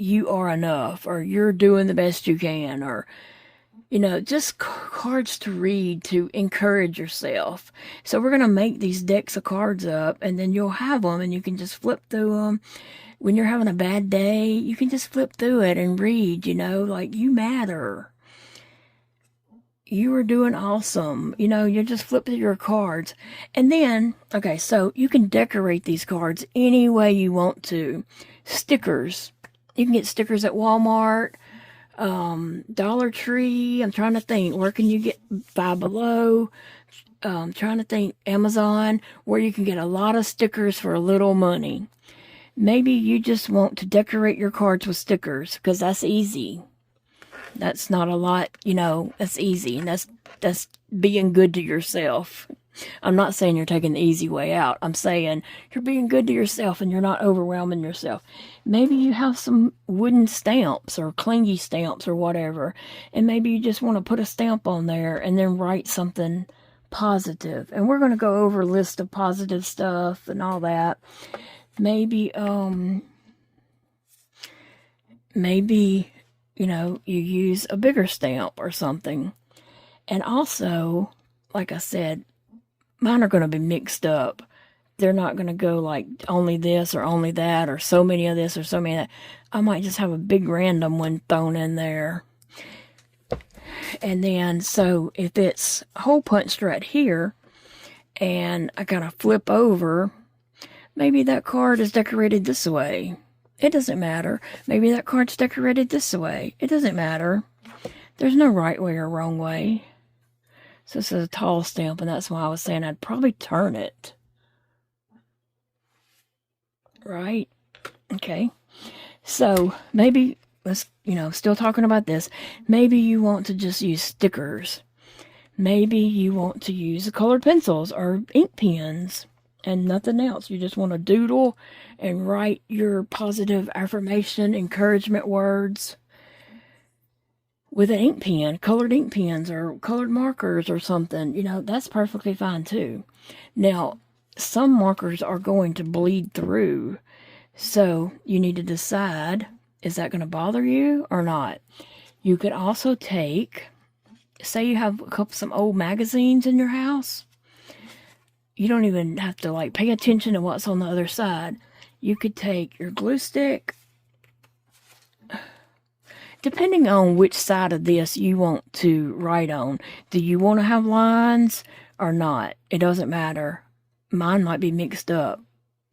you are enough, or you're doing the best you can, or, you know, just cards to read to encourage yourself. So we're going to make these decks of cards up, and then you'll have them, and you can just flip through them. When you're having a bad day, you can just flip through it and read, you know, like, you matter. You are doing awesome. You know, you just flip through your cards. And then, okay, so you can decorate these cards any way you want to. Stickers. You can get stickers at Walmart, Dollar Tree. I'm trying to think. Where can you get? Five Below. I'm trying to think. Amazon, where you can get a lot of stickers for a little money. Maybe you just want to decorate your cards with stickers, because that's easy. That's not a lot, you know, that's easy. And that's That's being good to yourself. I'm not saying you're taking the easy way out. I'm saying you're being good to yourself and you're not overwhelming yourself. Maybe you have some wooden stamps or clingy stamps or whatever, and maybe you just want to put a stamp on there and then write something positive. And we're going to go over a list of positive stuff and all that. Maybe, you know, you use a bigger stamp or something. And also, like I said, mine are going to be mixed up. They're not going to go like only this or only that or so many of this or so many of that. I might just have a big random one thrown in there. And then, so if it's hole punched right here and I gotta flip over, maybe that card is decorated this way. It doesn't matter. Maybe that card's decorated this way. It doesn't matter. There's no right way or wrong way. So this is a tall stamp, and that's why I was saying I'd probably turn it. Right? Okay. So maybe, let's, you know, still talking about this. Maybe you want to just use stickers. Maybe you want to use colored pencils or ink pens and nothing else. You just want to doodle and write your positive affirmation, encouragement words with an ink pen, colored ink pens or colored markers or something. You know, that's perfectly fine too. Now, some markers are going to bleed through. So you need to decide, is that going to bother you or not? You could also take, say you have some old magazines in your house. You don't even have to like pay attention to what's on the other side. You could take your glue stick, depending on which side of this you want to write on. Do you want to have lines or not? It doesn't matter. Mine might be mixed up,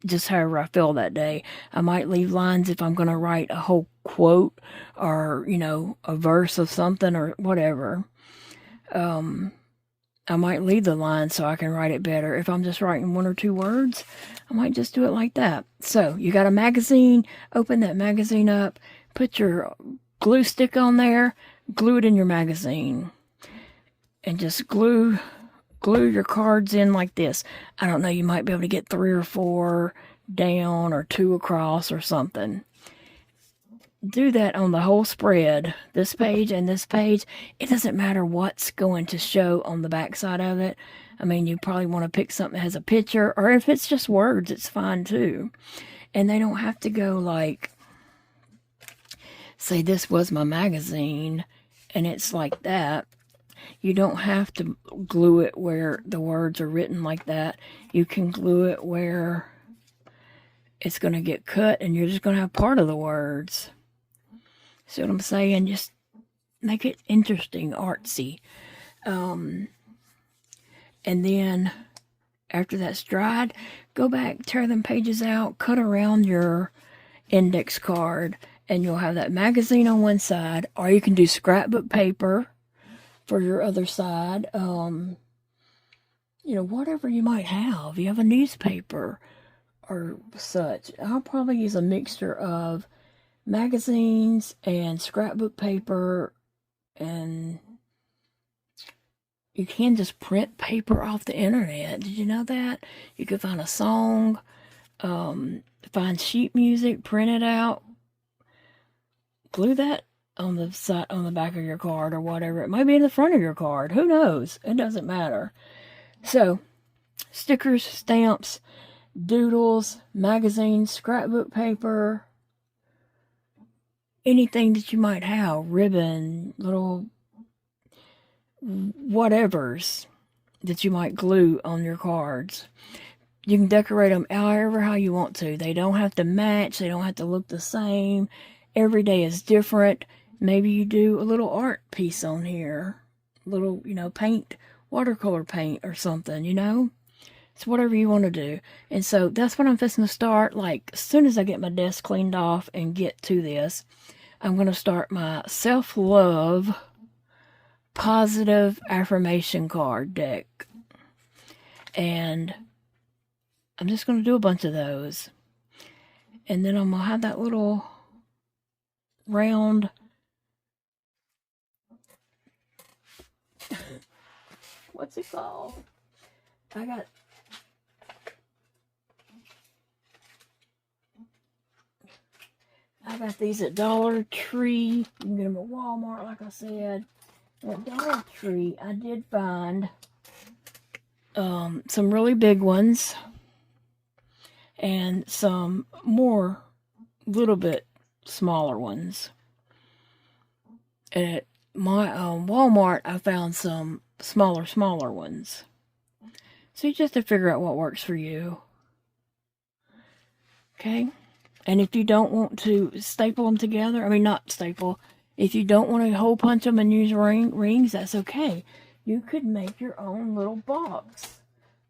just however I feel that day. I might leave lines if I'm going to write a whole quote or, you know, a verse of something or whatever. I might leave the lines so I can write it better. If I'm just writing one or two words, I might just do it like that. So you got a magazine, open that magazine up, put your glue stick on there, glue it in your magazine, and just glue your cards in like this. I don't know, you might be able to get 3 or 4 down or 2 across or something. Do that on the whole spread, this page and this page. It doesn't matter what's going to show on the back side of it. I mean, you probably want to pick something that has a picture, or if it's just words, it's fine too. And they don't have to go like, say this was my magazine, and it's like that. You don't have to glue it where the words are written like that. You can glue it where it's going to get cut, and you're just going to have part of the words. See what I'm saying? Just make it interesting, artsy. And then after that's dried, go back, tear them pages out, cut around your index card, and you'll have that magazine on one side, or you can do scrapbook paper for your other side. You know, whatever you might have. You have a newspaper or such. I'll probably use a mixture of magazines and scrapbook paper, and you can just print paper off the internet. Did you know that? You could find a song, find sheet music, print it out, glue that on the side, on the back of your card or whatever. It might be in the front of your card. Who knows? It doesn't matter. So, stickers, stamps, doodles, magazines, scrapbook paper, anything that you might have, ribbon, little whatevers that you might glue on your cards. You can decorate them however how you want to. They don't have to match. They don't have to look the same. Every day is different. Maybe you do a little art piece on here. Little, you know, paint, watercolor paint or something, you know? It's whatever you want to do. And so that's what I'm fixing to start. Like, as soon as I get my desk cleaned off and get to this, I'm going to start my self-love positive affirmation card deck. And I'm just going to do a bunch of those. And then I'm going to have that little round what's it called? I got these at Dollar Tree. You can get them at Walmart, like I said. At Dollar Tree, I did find some really big ones and some more little bit smaller ones. At my Walmart, I found some smaller ones. So you just have to figure out what works for you. Okay? And if you don't want to staple them together, I mean, not staple, if you don't want to hole punch them and use rings, that's okay. You could make your own little box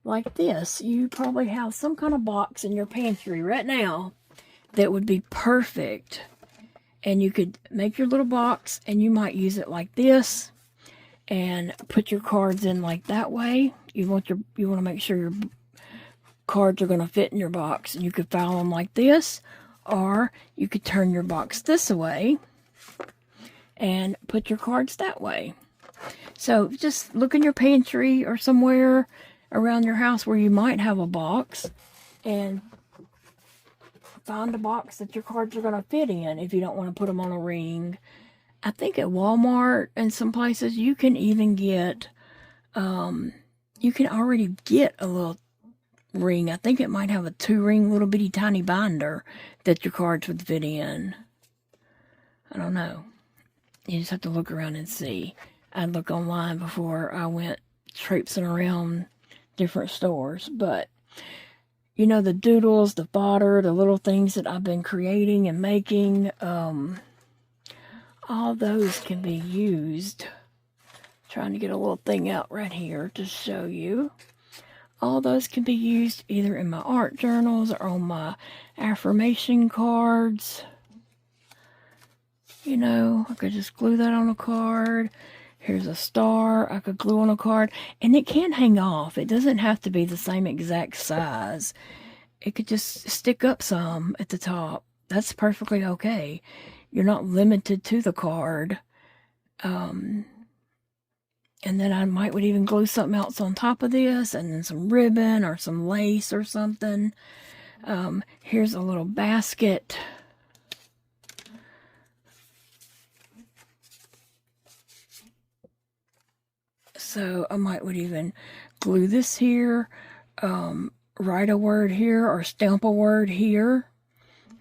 like this. You probably have some kind of box in your pantry right now that would be perfect. And you could make your little box, and you might use it like this and put your cards in like that way. You want to make sure your cards are going to fit in your box, and you could file them like this, or you could turn your box this way and put your cards that way. So just look in your pantry or somewhere around your house where you might have a box, and find a box that your cards are going to fit in if you don't want to put them on a ring. I think at Walmart and some places you can even get, you can already get a little ring. I think it might have a 2-ring little bitty tiny binder that your cards would fit in. I don't know. You just have to look around and see. I'd look online before I went traipsing around different stores. But, you know, the doodles, the fodder, the little things that I've been creating and making, all those can be used. Trying to get a little thing out right here to show you. All those can be used either in my art journals or on my affirmation cards. You know, I could just glue that on a card. Here's a star I could glue on a card. And it can hang off. It doesn't have to be the same exact size. It could just stick up some at the top. That's perfectly okay. You're not limited to the card. And then I would even glue something else on top of this, and then some ribbon or some lace or something. Here's a little basket. So I would even glue this here, write a word here or stamp a word here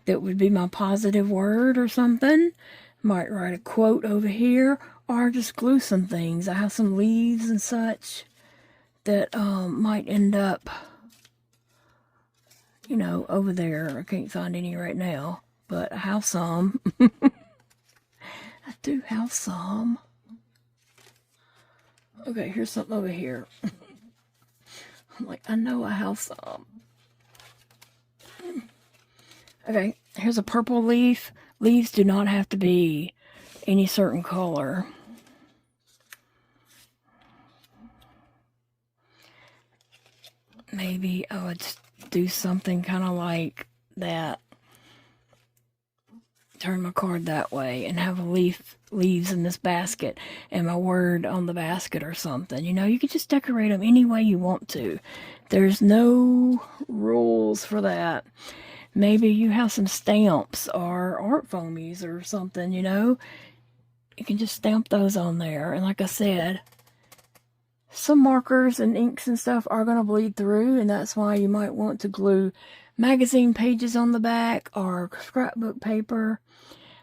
that would be my positive word or something. Might write a quote over here, or just glue some things. I have some leaves and such that might end up, you know, over there. I can't find any right now, but I have some. I do have some. Okay, here's something over here. I'm like, I know I have some. Okay, here's a purple leaf. Leaves do not have to be any certain color. Maybe I would do something kind of like that. Turn my card that way and have leaves in this basket and my word on the basket or something. You know, you can just decorate them any way you want to. There's no rules for that. Maybe you have some stamps or art foamies or something, you know. You can just stamp those on there. And like I said, some markers and inks and stuff are going to bleed through, and that's why you might want to glue magazine pages on the back or scrapbook paper.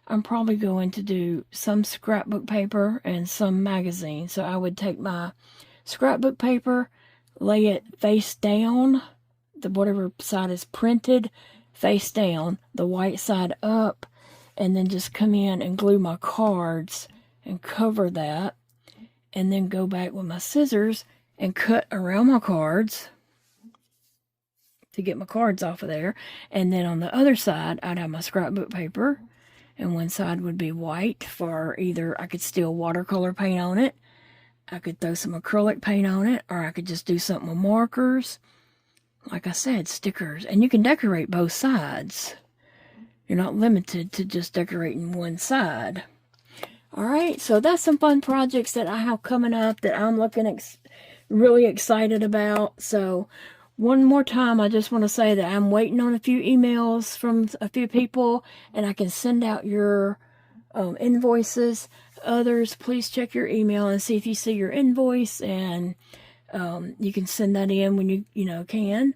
I'm probably going to do some scrapbook paper and some magazine. So I would take my scrapbook paper, lay it face down, whatever side is printed, face down, the white side up, and then just come in and glue my cards and cover that, and then go back with my scissors and cut around my cards to get my cards off of there. And then on the other side, I'd have my scrapbook paper, and one side would be white for either I could still watercolor paint on it, I could throw some acrylic paint on it, or I could just do something with markers. Like I said, stickers. And you can decorate both sides. You're not limited to just decorating one side. Alright, so that's some fun projects that I have coming up that I'm looking really excited about. So one more time, I just want to say that I'm waiting on a few emails from a few people, and I can send out your invoices. Others, please check your email and see if you see your invoice, and you can send that in when you can.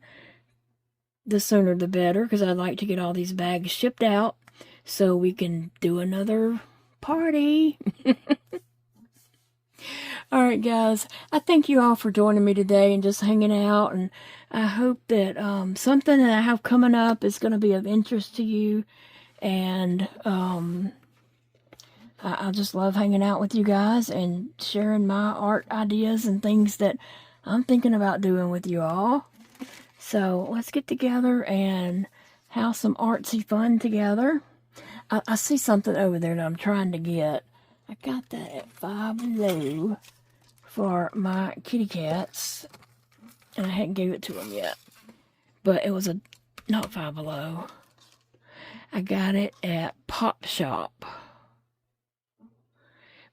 The sooner the better, because I'd like to get all these bags shipped out so we can do another party. All right, guys, I thank you all for joining me today and just hanging out, and I hope that something that I have coming up is going to be of interest to you, and I just love hanging out with you guys and sharing my art ideas and things that I'm thinking about doing with you all. So let's get together and have some artsy fun together. I see something over there that I'm trying to get. I got that at Five Below for my kitty cats, and I hadn't gave it to them yet. But it was not Five Below. I got it at Pop Shop.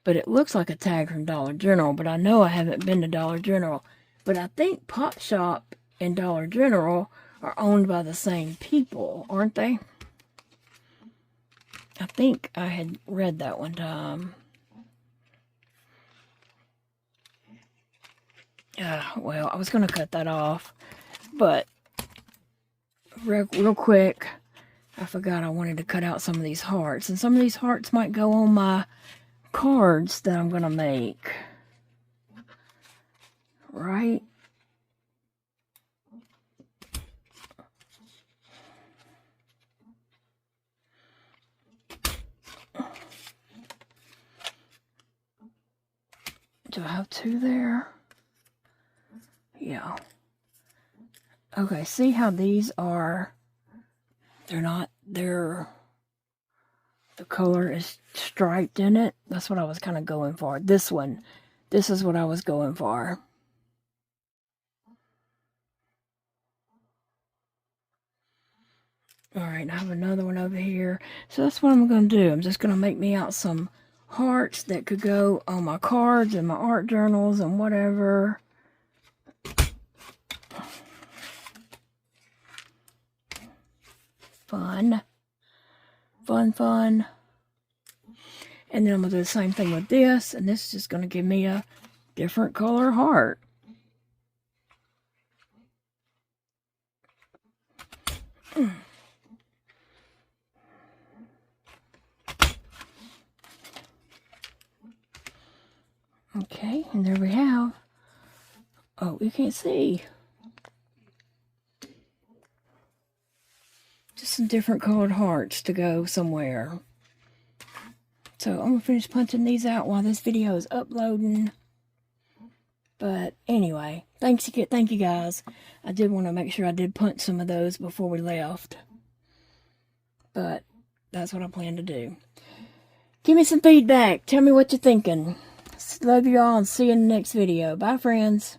But it looks like a tag from Dollar General, but I know I haven't been to Dollar General. But I think Pop Shop and Dollar General are owned by the same people, aren't they? I think I had read that one time. Well, I was going to cut that off, but real quick, I forgot I wanted to cut out some of these hearts, and some of these hearts might go on my cards that I'm going to make. Right? Do I have two there? Yeah. Okay, see how these are, the color is striped in it? That's what I was kind of going for. This is what I was going for. Alright, I have another one over here. So that's what I'm going to do. I'm just going to make me out some hearts that could go on my cards and my art journals and whatever. Fun. Fun. And then I'm going to do the same thing with this. And this is just going to give me a different color heart. Okay, and there we have. Oh, you can't see. Just some different colored hearts to go somewhere. So I'm going to finish punching these out while this video is uploading. But anyway, thank you guys. I did want to make sure I did punch some of those before we left. But that's what I plan to do. Give me some feedback. Tell me what you're thinking. Love you all and see you in the next video. Bye, friends.